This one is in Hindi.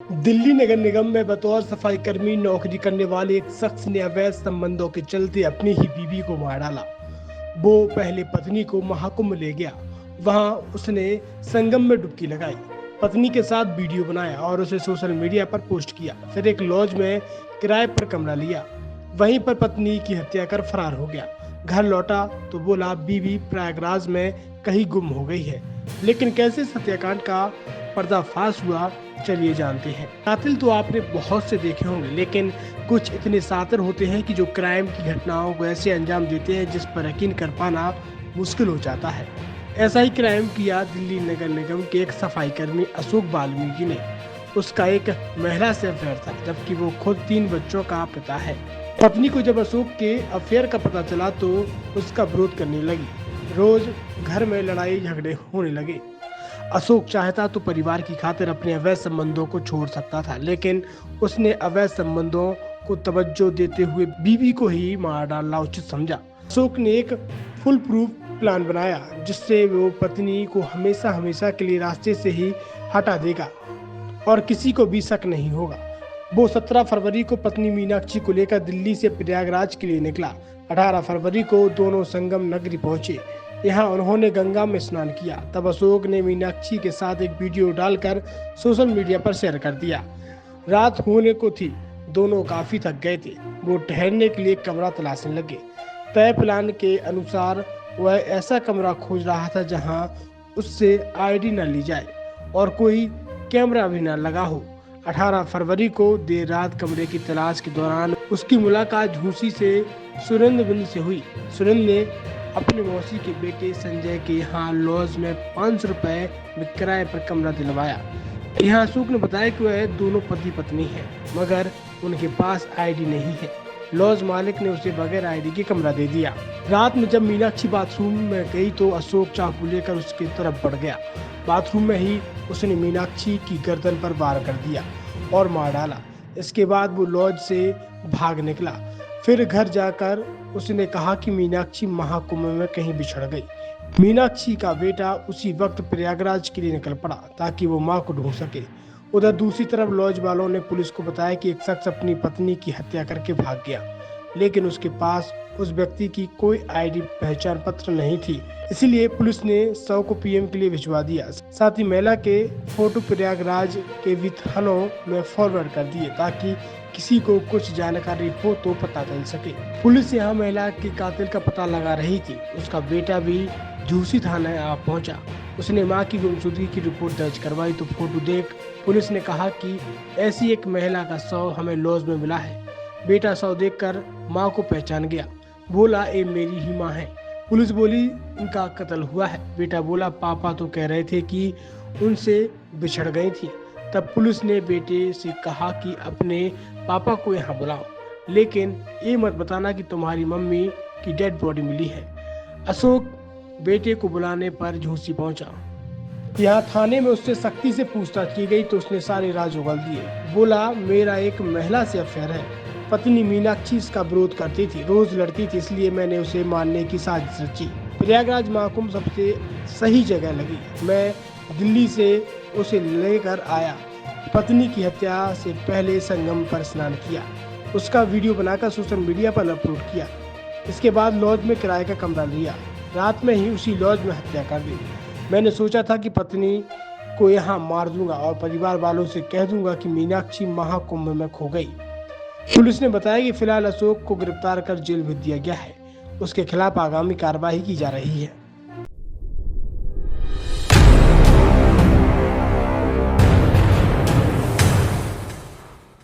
दिल्ली नगर निगम में बतौर सफाई कर्मी नौकरी करने वाले एक शख्स ने अवैध संबंधों के चलते अपनी ही बीवी को मार डाला। वो पहले पत्नी को महाकुंभ ले गया। वहां उसने संगम में डुबकी लगाई, पत्नी के साथ वीडियो बनाया और उसे सोशल मीडिया पर पोस्ट किया। फिर एक लॉज में किराए पर कमरा लिया। वहीं पर पत्नी की हत्या कर फरार हो गया। घर लौटा तो बोला बीवी प्रयागराज में कहीं गुम हो गई है। लेकिन कैसे इस हत्याकांड का पर्दाफाश हुआ, चलिए जानते हैं। कातिल तो आपने बहुत से देखे होंगे, लेकिन कुछ इतने सातिर होते हैं कि जो क्राइम की घटनाओं को ऐसे अंजाम देते हैं जिस पर यकीन कर पाना मुश्किल हो जाता है। ऐसा ही क्राइम किया दिल्ली नगर निगम के एक सफाई कर्मी अशोक वाल्मीकि ने। उसका एक महिला से अफेयर था, जबकि वो खुद 3 बच्चों का पिता है। पत्नी को जब अशोक के अफेयर का पता चला तो उसका विरोध करने लगी। रोज घर में लड़ाई झगड़े होने लगे। अशोक चाहता तो परिवार की खातिर अपने अवैध संबंधों को छोड़ सकता था, लेकिन उसने अवैध संबंधों को तवज्जो देते हुए बीवी को ही मार डालना उचित समझा। अशोक ने एक फुल प्रूफ प्लान बनाया जिससे वो पत्नी को हमेशा हमेशा के लिए रास्ते से ही हटा देगा और किसी को भी शक नहीं होगा। वो 17 फरवरी को पत्नी मीनाक्षी को लेकर दिल्ली से प्रयागराज के लिए निकला। 18 फरवरी को दोनों संगम नगरी पहुंचे। यहाँ उन्होंने गंगा में स्नान किया। तब अशोक ने मीनाक्षी के साथ एक वीडियो डालकर सोशल मीडिया पर शेयर कर दिया। रात होने को थी, दोनों काफी थक गए थे। वो ठहरने के लिए कमरा तलाशने लगे। तय प्लान के अनुसार वह ऐसा कमरा खोज रहा था जहां उससे आईडी न ली जाए और कोई कैमरा भी न लगा हो। 18 फरवरी को देर रात कमरे की तलाश के दौरान उसकी मुलाकात झूसी से सुरेंद्र बिंद से हुई। सुरेंद्र ने अपने मौसी के बेटे संजय के यहाँ लॉज में 500 रुपए में किराए पर कमरा दिलवाया। यहाँ अशोक ने बताया कि वह दोनों पति पत्नी हैं, मगर उनके पास आईडी नहीं है। लॉज मालिक ने उसे बगैर आईडी के कमरा दे दिया। रात में जब मीनाक्षी बाथरूम में गई तो अशोक चाकू लेकर उसकी तरफ बढ़ गया। बाथरूम में ही उसने मीनाक्षी की गर्दन पर वार कर दिया और मार डाला। इसके बाद वो लॉज से भाग निकला। फिर घर जाकर उसने कहा कि मीनाक्षी महाकुंभ में कहीं बिछड़ गई। मीनाक्षी का बेटा उसी वक्त प्रयागराज के लिए निकल पड़ा ताकि वो मां को ढूंढ सके। उधर दूसरी तरफ लॉज वालों ने पुलिस को बताया कि एक शख्स अपनी पत्नी की हत्या करके भाग गया, लेकिन उसके पास उस व्यक्ति की कोई आईडी पहचान पत्र नहीं थी। इसीलिए पुलिस ने शव को पीएम के लिए भिजवा दिया। साथ ही महिला के फोटो प्रयागराज के थानों में फॉरवर्ड कर दिए ताकि किसी को कुछ जानकारी हो तो पता चल सके। पुलिस यहाँ महिला के कातिल का पता लगा रही थी। उसका बेटा भी झूसी थाने आ पहुंचा। उसने मां की गुमशुदगी की रिपोर्ट दर्ज करवाई तो फोटो देख पुलिस ने कहा कि ऐसी एक महिला का शव हमें लॉज में मिला है। बेटा शव देखकर मां को पहचान गया, बोला ये मेरी ही मां है। पुलिस बोली इनका कत्ल हुआ है। बेटा बोला पापा तो कह रहे थे कि उनसे बिछड़ गई थी। तब पुलिस ने बेटे से कहा कि अपने पापा को यहाँ बुलाओ, लेकिन ये मत बताना कि तुम्हारी मम्मी की डेड बॉडी मिली है। अशोक बेटे को बुलाने पर झूसी पहुंचा। यहाँ थाने में उससे सख्ती से पूछताछ की गई तो उसने सारे राज उगल दिए। बोला मेरा एक महिला से अफेयर है। पत्नी मीनाक्षी इसका विरोध करती थी, रोज लड़ती थी, इसलिए मैंने उसे मारने की साजिश रची। प्रयागराज महाकुंभ सबसे सही जगह लगी। मैं दिल्ली से उसे लेकर आया। पत्नी की हत्या से पहले संगम पर स्नान किया, उसका वीडियो बनाकर सोशल मीडिया पर अपलोड किया। इसके बाद लॉज में किराए का कमरा लिया। रात में ही उसी लॉज में हत्या कर दी। मैंने सोचा था कि पत्नी को यहाँ मार दूंगा और परिवार वालों से कह दूंगा कि मीनाक्षी महाकुंभ में खो गई। पुलिस ने बताया कि फिलहाल अशोक को गिरफ्तार कर जेल भेज दिया गया है। उसके खिलाफ आगामी कार्रवाई की जा रही है।